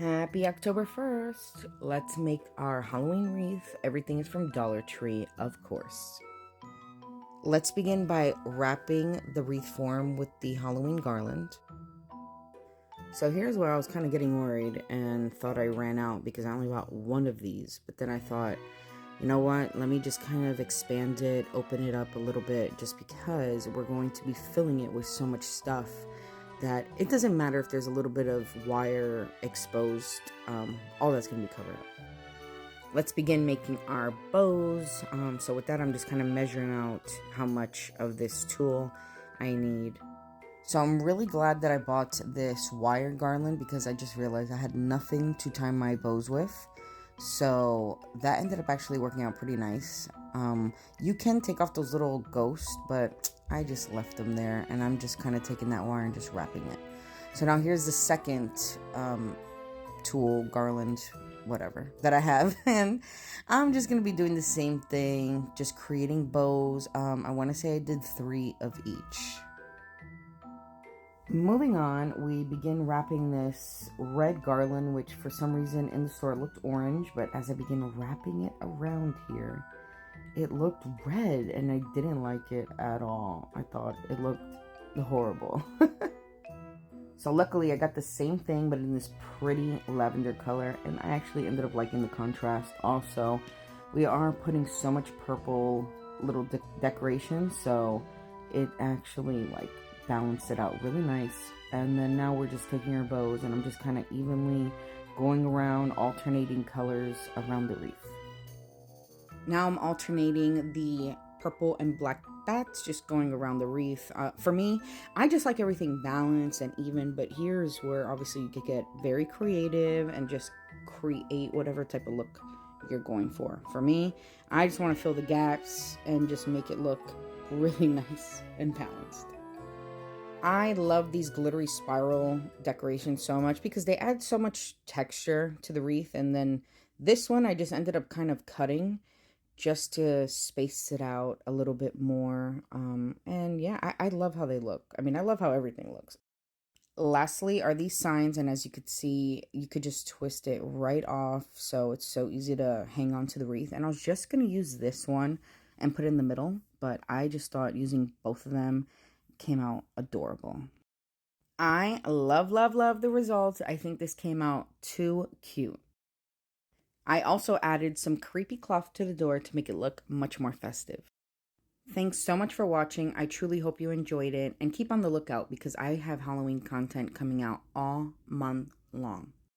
Happy October 1st! Let's make our Halloween wreath. Everything is from Dollar Tree, of course. Let's begin by wrapping the wreath form with the Halloween garland. So here's where I was kind of getting worried and thought I ran out because I only bought one of these. But then I thought, you know what, let me just kind of expand it, open it up a little bit, just because we're going to be filling it with so much stuff that it doesn't matter if there's a little bit of wire exposed, all that's going to be covered up. Let's begin making our bows. So with that, I'm just kind of measuring out how much of this tulle I need. So I'm really glad that I bought this wire garland because I just realized I had nothing to tie my bows with. So that ended up actually working out pretty nice. You can take off those little ghosts, but I just left them there, and I'm just kind of taking that wire and just wrapping it. So now here's the second tulle, garland, whatever, that I have. And I'm just going to be doing the same thing, just creating bows. I want to say I did 3 of each. Moving on, we begin wrapping this red garland, which for some reason in the store looked orange, but as I begin wrapping it around here, it looked red, and I didn't like it at all. I thought it looked horrible. So luckily I got the same thing, but in this pretty lavender color, and I actually ended up liking the contrast. Also, we are putting so much purple little decorations, so it actually balanced it out really nice. And then now we're just taking our bows, and I'm just kind of evenly going around, alternating colors around the wreath. Now I'm alternating the purple and black bats, just going around the wreath. For me, I just like everything balanced and even, but here's where obviously you could get very creative and just create whatever type of look you're going for. For me, I just want to fill the gaps and just make it look really nice and balanced. I love these glittery spiral decorations so much because they add so much texture to the wreath. And then this one I just ended up kind of cutting just to space it out a little bit more. And yeah, I love how they look. I mean, I love how everything looks. Lastly are these signs, and as you could see, you could just twist it right off, so it's so easy to hang on to the wreath. And I was just going to use this one and put it in the middle, but I just thought using both of them came out adorable. I love the results. I think this came out too cute. I also added some creepy cloth to the door to make it look much more festive. Thanks so much for watching. I truly hope you enjoyed it, and keep on the lookout because I have Halloween content coming out all month long.